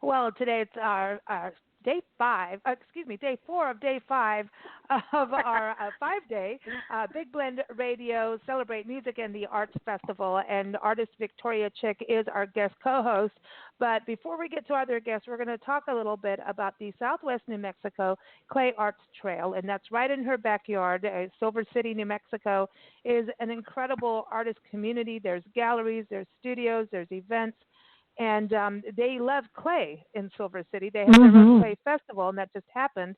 Well, today it's our day five, day four of day five of our 5 day Big Blend Radio Celebrate Music and the Arts Festival. And artist Victoria Chick is our guest co host. But before we get to our other guests, we're going to talk a little bit about the Southwest New Mexico Clay Arts Trail. And that's right in her backyard. Silver City, New Mexico is an incredible artist community. There's galleries, there's studios, there's events, and they love clay in Silver City. They have their own clay festival, and that just happened.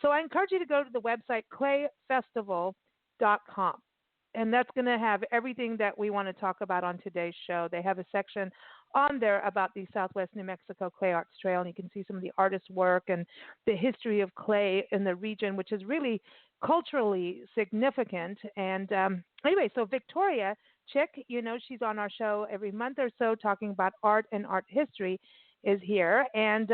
So I encourage you to go to the website clayfestival.com, and that's going to have everything that we want to talk about on today's show. They have a section on there about the Southwest New Mexico Clay Arts Trail, and you can see some of the artists' work and the history of clay in the region, which is really culturally significant. And anyway, so Victoria Chick, she's on our show every month or so talking about art and art history, is here. And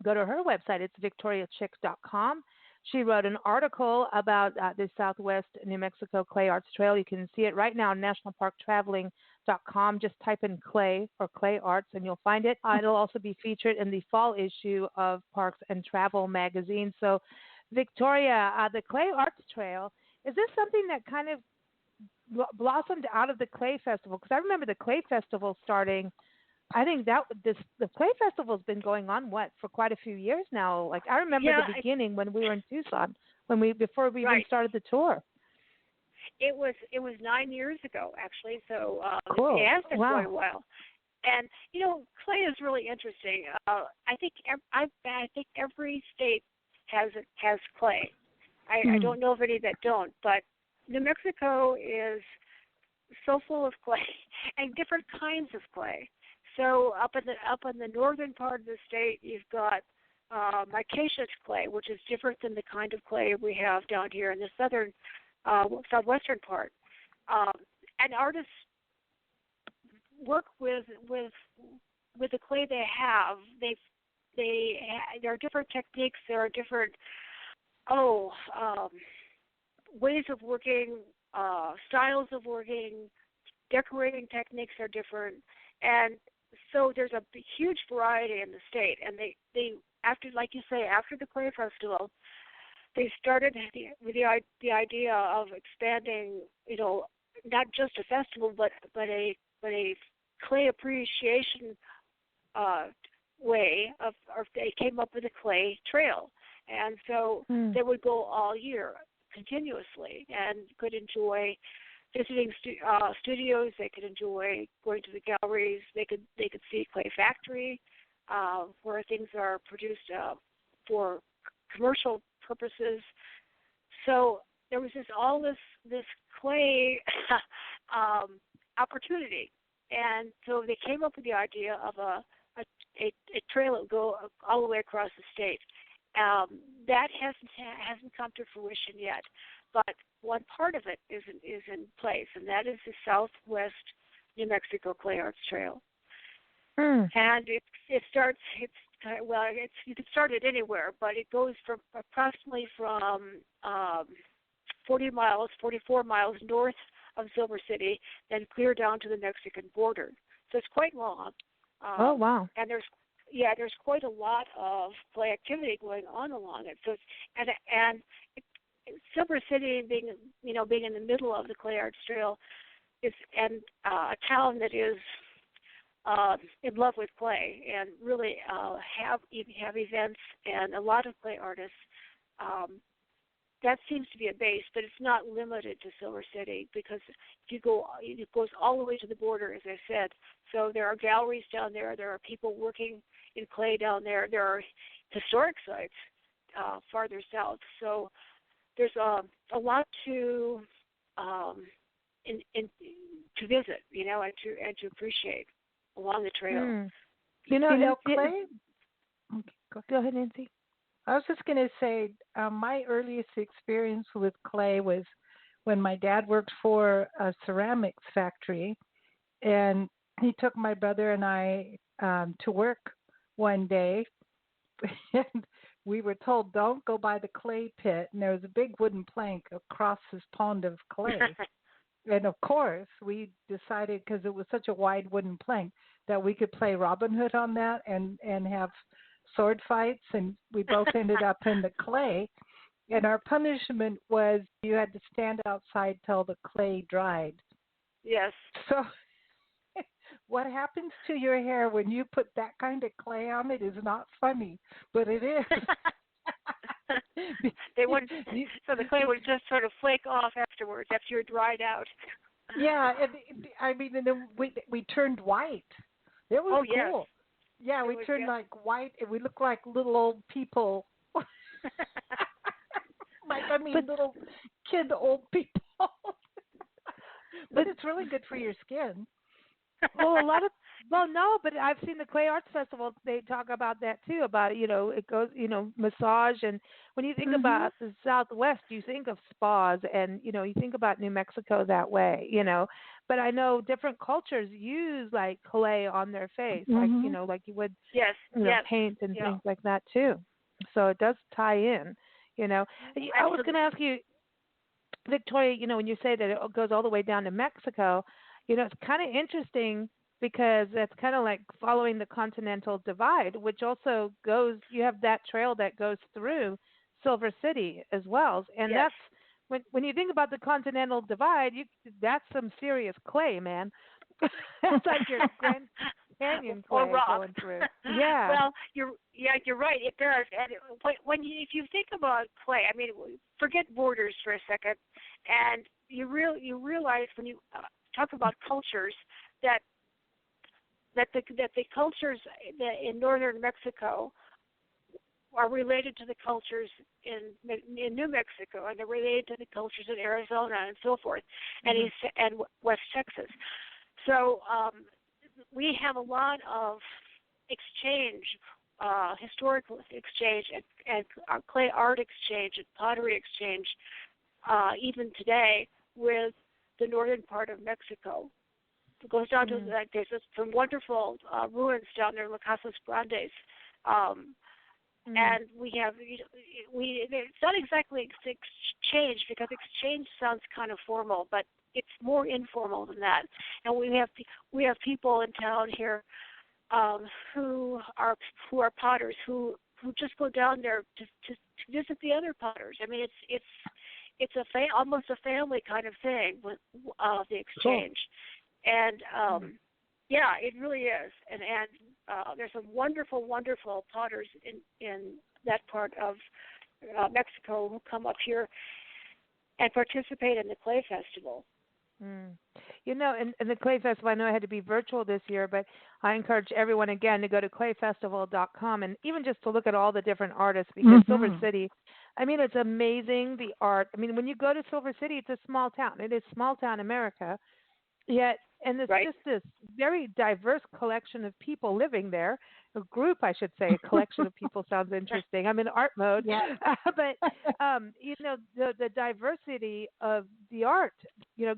go to her website. It's victoriachick.com. She wrote an article about the Southwest New Mexico Clay Arts Trail. You can see it right now on nationalparktraveling.com. Just type in clay or clay arts and you'll find it. It'll also be featured in the fall issue of Parks and Travel magazine. So, Victoria, the Clay Arts Trail, is this something that kind of blossomed out of the Clay Festival? Because I remember the Clay Festival starting. I think the Clay Festival's been going on for quite a few years now. Like I remember the beginning when we were in Tucson, before we even started the tour. It was 9 years ago actually. So cool. It has been quite a while. And clay is really interesting. I think every state has clay. I don't know of any that don't, but New Mexico is so full of clay and different kinds of clay. So up in the northern part of the state, you've got micaceous clay, which is different than the kind of clay we have down here in the southwestern part. And artists work with the clay they have. There are different techniques. There are different ways of working, styles of working, decorating techniques are different, and so there's a huge variety in the state. And they after the Clay Festival, they started with the idea of expanding, not just a festival, but a clay appreciation way of. Or they came up with a clay trail, and so they would go all year continuously and could enjoy visiting studios. They could enjoy going to the galleries. They could see Clay Factory, where things are produced for commercial purposes. So there was all this clay opportunity, and so they came up with the idea of a trail that would go all the way across the state. That hasn't come to fruition yet, but one part of it is in place, and that is the Southwest New Mexico Clay Arts Trail. And you can start it anywhere, but it goes from approximately from 44 miles north of Silver City, then clear down to the Mexican border. So it's quite long. Oh wow! And there's quite a lot of clay activity going on along it. So Silver City being in the middle of the Clay Arts Trail is a town that is in love with clay and really have events and a lot of clay artists. That seems to be a base, but it's not limited to Silver City because it goes all the way to the border, as I said. So there are galleries down there. There are people working in clay down there. There are historic sites farther south. So there's a lot to visit, and to appreciate along the trail. Clay. Okay, go ahead, Nancy. I was just going to say my earliest experience with clay was when my dad worked for a ceramics factory, and he took my brother and I to work one day, and we were told, don't go by the clay pit, and there was a big wooden plank across this pond of clay. And of course, we decided because it was such a wide wooden plank that we could play Robin Hood on that and have sword fights. And we both ended up in the clay. And our punishment was you had to stand outside till the clay dried. Yes. So, what happens to your hair when you put that kind of clay on it is not funny, but it is. They would, so the clay would just sort of flake off afterwards after you're dried out. Yeah, and I mean, and then we turned white. It was cool. Yes. Yeah, we turned like white, and we looked like little old people. Little kid old people. But it's really good for your skin. But I've seen the Clay Arts Festival. They talk about that too. About it goes massage, and when you think about the Southwest, you think of spas, and you think about New Mexico that way. But I know different cultures use like clay on their face, like like you would paint and things like that too. So it does tie in. I was going to ask you, Victoria. When you say that it goes all the way down to Mexico, it's kind of interesting because that's kind of like following the Continental Divide, which also goes. You have that trail that goes through Silver City as well, and that's when you think about the Continental Divide, that's some serious clay, man. That's like your Grand Canyon clay going through. Yeah. Well, you're right. It does. And if you think about clay, I mean, forget borders for a second, and you realize when you talk about cultures that the cultures in northern Mexico are related to the cultures in New Mexico, and they're related to the cultures in Arizona and so forth, and West Texas. So we have a lot of exchange, historical exchange, and clay art exchange, and pottery exchange, even today with the northern part of Mexico. It goes down to there's some wonderful ruins down there, Las Casas Grandes, and we have it's not exactly exchange because exchange sounds kind of formal, but it's more informal than that. And we have people in town here who are potters who just go down there to visit the other potters. I mean, it's almost a family kind of thing with the exchange. Cool. And it really is. And there's some wonderful, wonderful potters in that part of Mexico who come up here and participate in the Clay Festival. And the Clay Festival, I know it had to be virtual this year, but I encourage everyone again to go to clayfestival.com and even just to look at all the different artists because Silver City, I mean, it's amazing, the art. I mean, when you go to Silver City, it's a small town. It is small town America. Yet, and it's just this very diverse collection of people living there. A group, I should say. A collection of people sounds interesting. I'm in art mode. Yeah. But, the diversity of the art,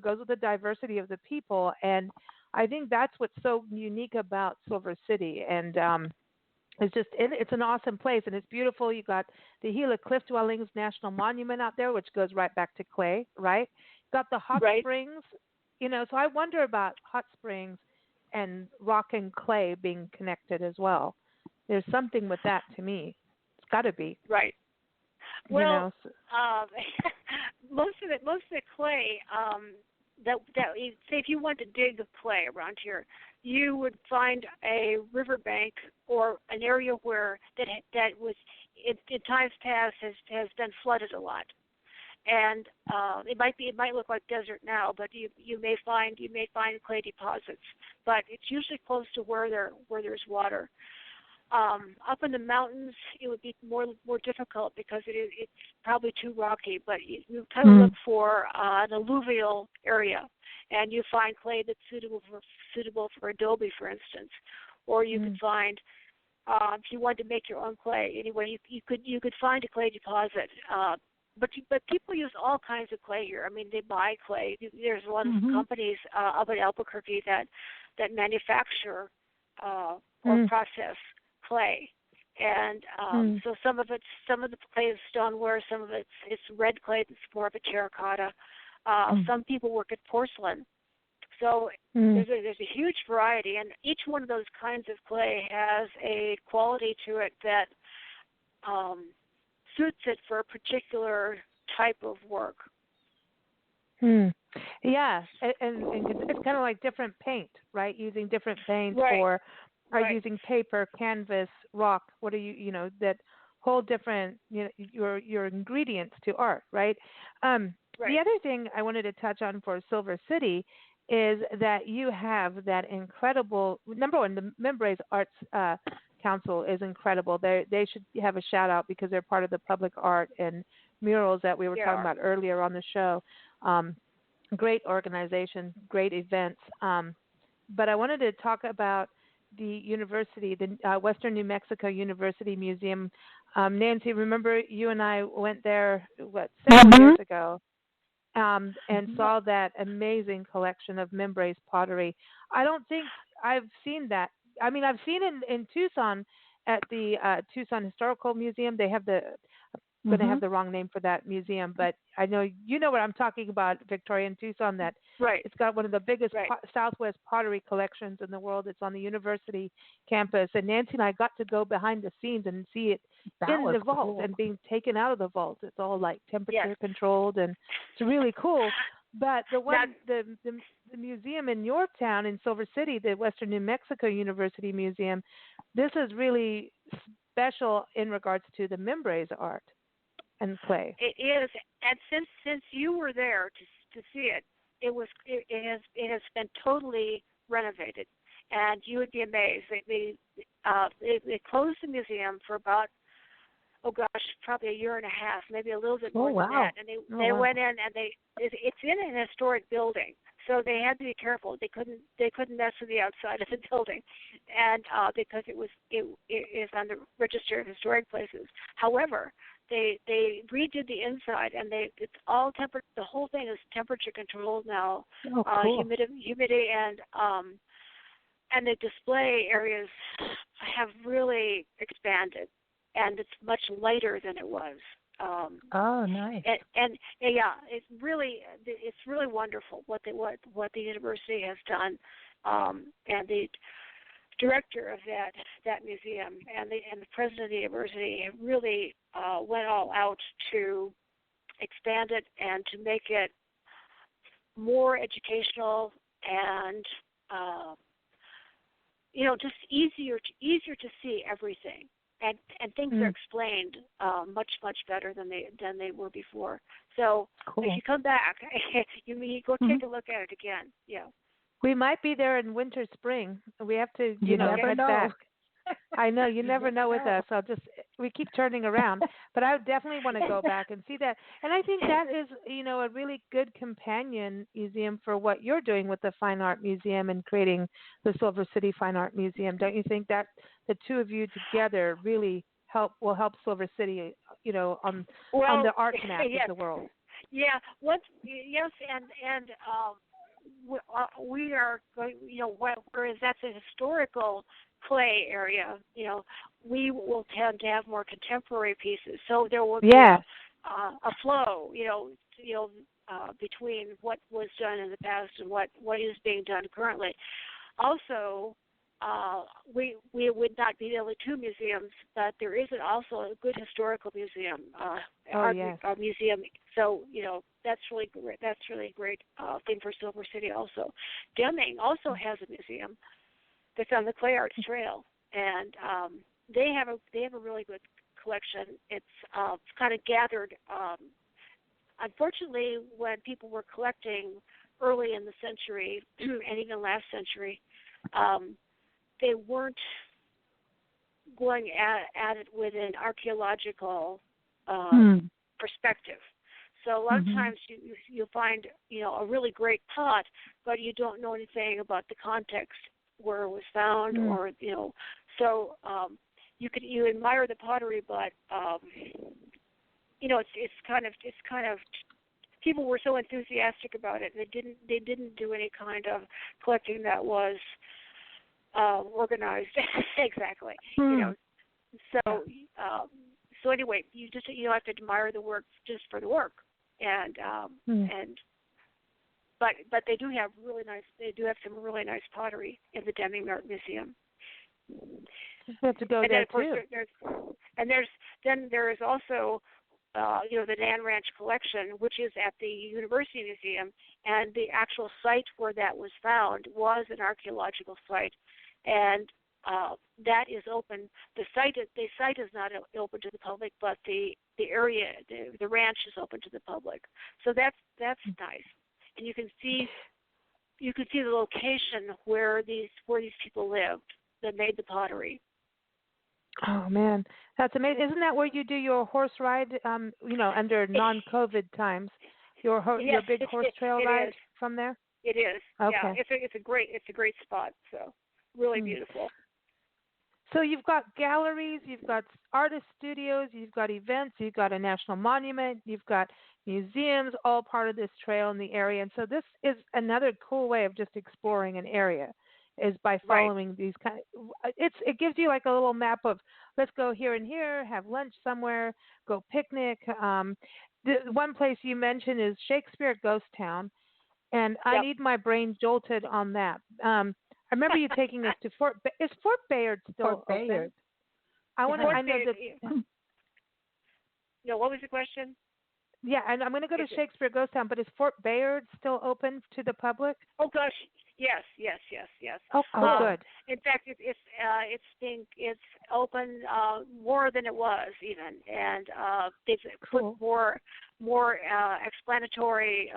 goes with the diversity of the people. And I think that's what's so unique about Silver City. And it's an awesome place. And it's beautiful. You got the Gila Cliff Dwellings National Monument out there, which goes right back to clay, right? Got the hot springs. So I wonder about hot springs and rock and clay being connected as well. There's something with that to me. It's got to be. Right. Well, most of the clay that say if you want to dig the clay around here, you would find a riverbank or an area where that was in times past has been flooded a lot. And it might look like desert now, but you may find clay deposits, but it's usually close to where there's water. Up in the mountains, it would be more difficult because it's probably too rocky. But you kind of look for an alluvial area, and you find clay that's suitable for adobe, for instance, or you could find if you wanted to make your own clay. Anyway, you could find a clay deposit. But people use all kinds of clay here. I mean, they buy clay. There's a lot of companies up in Albuquerque that manufacture or process clay, and so some of the clay is stoneware, some of it's red clay that's more of a terracotta. Some people work at porcelain. So there's a huge variety, and each one of those kinds of clay has a quality to it that suits it for a particular type of work. Yeah, and it's kind of like different paint, right? Using different paints or using paper, canvas, rock. What are that whole different, your ingredients to art, right? The other thing I wanted to touch on for Silver City is that you have that incredible, number one, the Mimbres Arts Council is incredible. They should have a shout out because they're part of the public art and murals that we were talking about earlier on the show. Great organization, great events. But I wanted to talk about the university, the Western New Mexico University Museum. Nancy, remember you and I went there, several years ago, and saw that amazing collection of Mimbres pottery. I don't think I've seen that. I mean, I've seen it in Tucson at the Tucson Historical Museum. They have I'm going to have the wrong name for that museum, but I know you know what I'm talking about, Victoria, in Tucson, that it's got one of the biggest Southwest pottery collections in the world. It's on the university campus, and Nancy and I got to go behind the scenes and see it in the vault and being taken out of the vault. It's all like temperature controlled, and it's really cool. But the museum in Yorktown in Silver City, the Western New Mexico University Museum, this is really special in regards to the Mimbres art and clay. It is, and since you were there to see it, it has been totally renovated, and you would be amazed. They closed the museum for about probably a year and a half, maybe a little bit more than that. And they went in, and it's in an historic building, so they had to be careful. They couldn't mess with the outside of the building, and because it is on the Register of Historic Places. However, they redid the inside, and it's all the whole thing is temperature controlled now. Cool. Humidity and the display areas have really expanded, and it's much lighter than it was. Nice. And it's really wonderful what the university has done, and the director of that museum and the president of the university really went all out to expand it and to make it more educational and just easier to see everything. And things are explained much better than they were before. So if you come back, you go take a look at it again. Yeah. We might be there in winter, spring. We have to, never know. Back. I know, you never know with us. We keep turning around. But I would definitely want to go back and see that. And I think that is, a really good companion museum for what you're doing with the Fine Art Museum and creating the Silver City Fine Art Museum. Don't you think that the two of you together really will help Silver City, on the art map of the world? Yeah. We are going, whereas that's a historical clay area, we will tend to have more contemporary pieces. So there will be a flow, between what was done in the past and what is being done currently. Also, we would not be the only two museums, but there is also a good historical museum, art museum. So that's really great. That's really a great thing for Silver City. Also, Deming also has a museum that's on the Clay Arts Trail, and they have a really good collection. It's kind of gathered. Unfortunately, when people were collecting early in the century and even last century, they weren't going at it with an archaeological perspective. So a lot of times you'll find, a really great pot, but you don't know anything about the context where it was found, or so you admire the pottery, but it's kind of people were so enthusiastic about it, they didn't do any kind of collecting that was organized exactly. So anyway, you have to admire the work just for the work, and but they do have some really nice pottery in the Deming Art Museum. You have to go And then there of course too. there is also the Nan Ranch collection, which is at the University Museum, and the actual site where that was found was an archaeological site, and that is open. The site is not open to the public, but the area, the ranch is open to the public. So that's nice, and you can see the location where these people lived that made the pottery. Oh man, that's amazing! Isn't that where you do your horse ride? Under non-COVID times, your Yes, big horse trail it ride is. from there. It is. Okay. Yeah, it's a great spot. So really beautiful. So you've got galleries, you've got artist studios, you've got events, you've got a national monument, you've got museums, all part of this trail in the area. And so this is another cool way of just exploring an area, is by following these it gives you like a little map of, let's go here and here, have lunch somewhere, go picnic. The one place you mentioned is Shakespeare Ghost Town, and I need my brain jolted on that. I remember you taking us to is Fort Bayard still open? Bayard. I know that. No, what was the question? Yeah, and I'm going to go to Shakespeare Ghost Town, but is Fort Bayard still open to the public? Oh gosh, yes. Oh, good. In fact, it's open more than it was even, and they've put more explanatory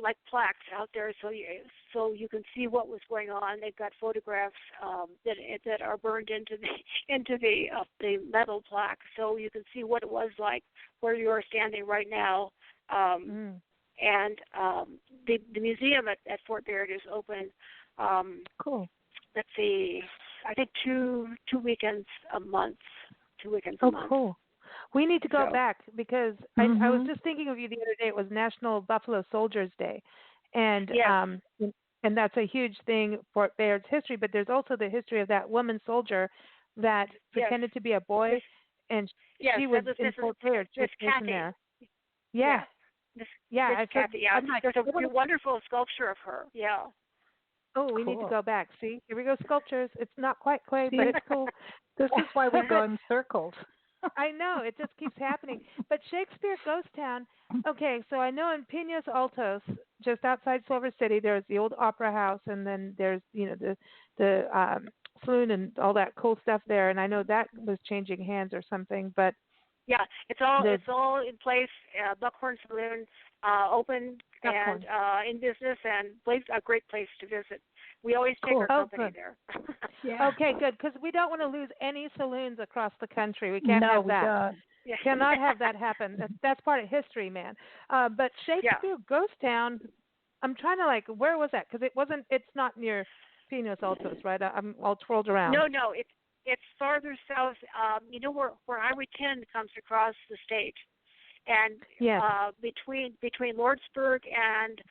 like plaques out there, so you can see what was going on. They've got photographs that are burned into the metal plaque, so you can see what it was like where you are standing right now. And the museum at Fort Bayard is open. Cool. Let's see, I think two weekends a month. Oh, cool. We need to go back because I was just thinking of you the other day. It was National Buffalo Soldiers Day, and and that's a huge thing, Fort Bayard's history. But there's also the history of that woman soldier that pretended to be a boy, and she was in Fort Bayard. She was stationed there. Yeah. Kathy. There's a wonderful sculpture of her. Yeah. Oh, we need to go back. See, here we go, sculptures. It's not quite clay, but it's cool. This is why we go in circles. I know, it just keeps happening. But Shakespeare Ghost Town, okay, so I know in Pinos Altos, just outside Silver City, there's the old Opera House, and then there's, the saloon and all that cool stuff there, and I know that was changing hands or something, but... Yeah, it's all in place. Buckhorn Saloon, open and in business, and a great place to visit. We always take our company there. Okay, good, because we don't want to lose any saloons across the country. We can't have that. We cannot have that happen. That's part of history, man. But Shakespeare Ghost Town, I'm trying to where was that? Because it's not near Pinos Altos, right? I'm all twirled around. No, it's farther south. Where Highway 10 comes across the state, and between Lordsburg and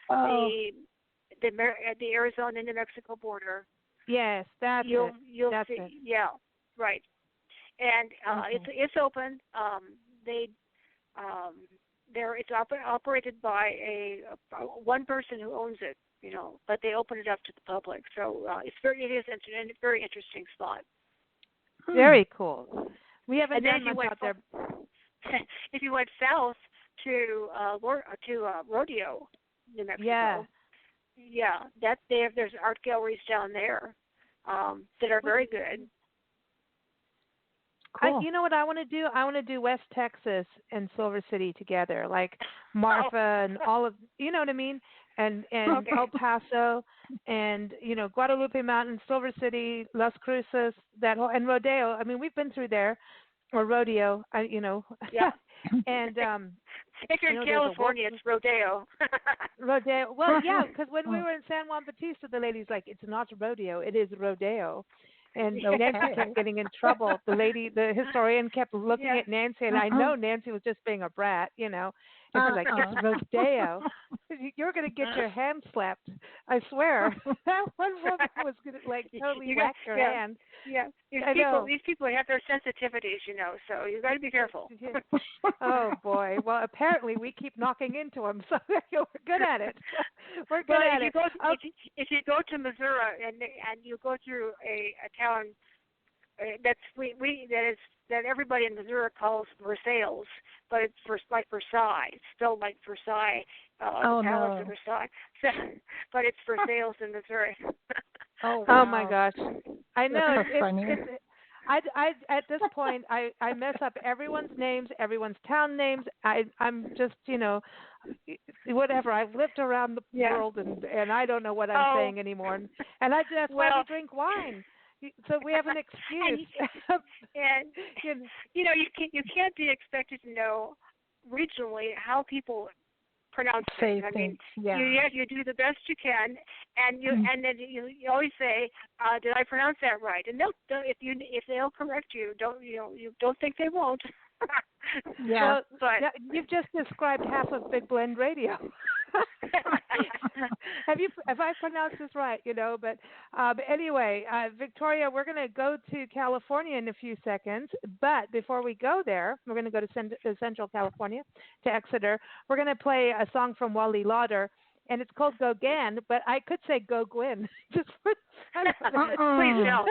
the Arizona New Mexico border. Yes, you'll that's see. it. Yeah, right. And it's open. It's operated by one person who owns it. But they open it up to the public. So it is a very interesting spot. Very cool. We haven't done much out there. If you went south to Rodeo, New Mexico, there's art galleries down there that are very good. Cool. You know what I want to do? I want to do West Texas and Silver City together, like Marfa and all of, you know what I mean? And El Paso and, Guadalupe Mountain, Silver City, Las Cruces, and Rodeo. I mean, we've been through there, or Rodeo, Yeah. And if you're in California, it's Rodeo. Rodeo. Well, yeah, because when we were in San Juan Bautista, the lady's like, it's not rodeo, it is rodeo. And Nancy kept getting in trouble. The historian kept looking at Nancy, and I know Nancy was just being a brat, And she's like, it's rodeo. You're going to get your hand slapped. I swear. That one woman was going to totally whack your hand. Yeah, I know. these people have their sensitivities, so you got to be careful. Oh boy. Well, apparently we keep knocking into them, so we're good at it. We're good at it. If you go to Missouri and you go through a town that everybody in Missouri calls Versailles, but it's like Versailles, spelled like Versailles, the Palace of Versailles. So, but it's Versailles in Missouri. Oh, wow. Oh my gosh. I know. That's so funny. I at this point I mess up everyone's names, everyone's town names. I'm just, whatever. I've lived around the world and I don't know what I'm saying anymore. And that's why we drink wine. So we have an excuse. And you can't be expected to know regionally how people pronounce things. I mean, you do the best you can, and and then you always say, "Did I pronounce that right?" And if they'll correct you, you don't think they won't. Yeah, but you've just described half of Big Blend Radio. Have I pronounced this right? But anyway, Victoria, we're going to go to California in a few seconds. But before we go there, we're going to go to Central California, to Exeter. We're going to play a song from Wally Lauder, and it's called Go Gan, but I could say Go Gwyn. Please don't.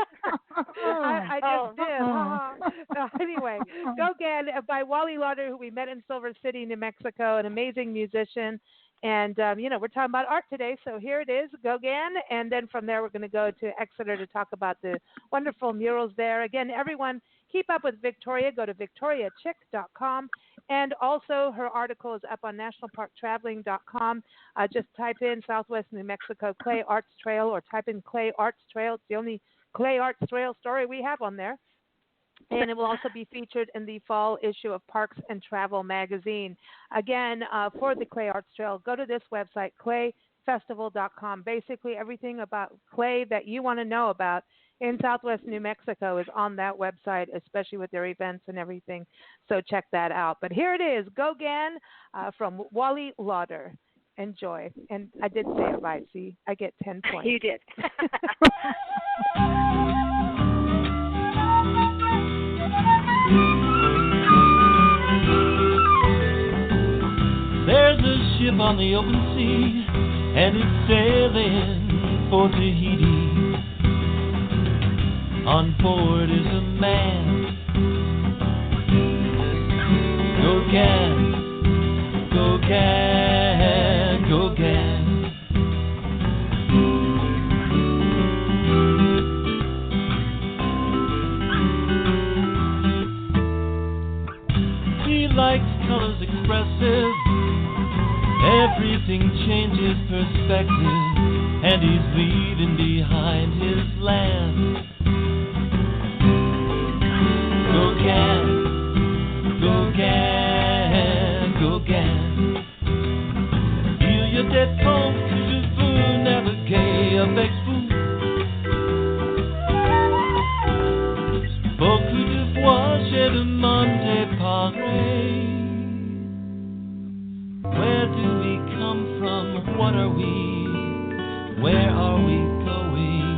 I just did. Anyway, Go Gan by Wally Lauder, who we met in Silver City, New Mexico, an amazing musician. And, we're talking about art today, so here it is, Go Gan. And then from there, we're going to go to Exeter to talk about the wonderful murals there. Again, everyone, keep up with Victoria. Go to victoriachick.com. And also, her article is up on nationalparktraveling.com. Just type in Southwest New Mexico Clay Arts Trail or type in Clay Arts Trail. It's the only Clay Arts Trail story we have on there. And it will also be featured in the fall issue of Parks and Travel magazine. Again, for the Clay Arts Trail, go to this website, clayfestival.com. Basically, everything about clay that you want to know about in Southwest New Mexico is on that website, especially with their events and everything. So check that out. But here it is, Go Gan from Wally Lauder. Enjoy. And I did say it right. See, I get 10 points. You did. There's a ship on the open sea, and it's sailing for Tahiti. On board is a man. Go Gan, go Gan, go Gan. He likes colors expressive. Everything changes perspective, and he's leaving behind his land. Go Gan, go Gan, go Gan. Feel your dead pulse to the food, navigate avec vous. Beaucoup de fois j'ai demandé pareil. Where do we come from? What are we? Where are we going?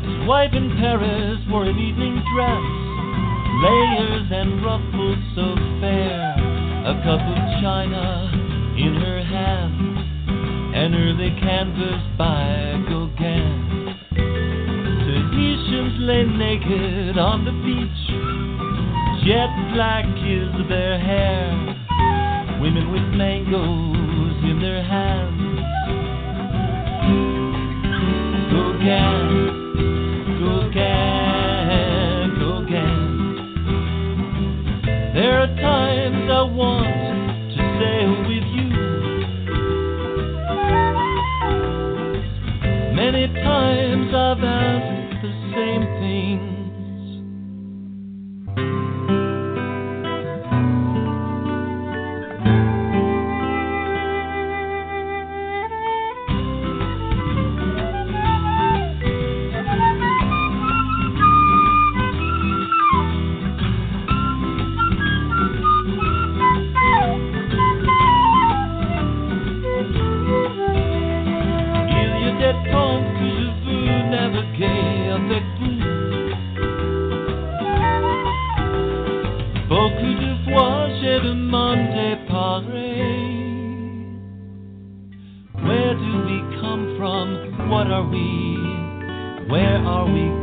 His wife in Paris wore an evening dress, layers and ruffles so fair, a cup of china in her hand, an early canvas by Gauguin. Tahitians lay naked on the beach, jet black is their hair, women with mangoes in their hands. Go Gan, go Gan, go Gan. There are times I want to sail with you, many times I've asked the same things. Beaucoup de fois j'ai demandé pareil. Where do we come from? What are we? Where are we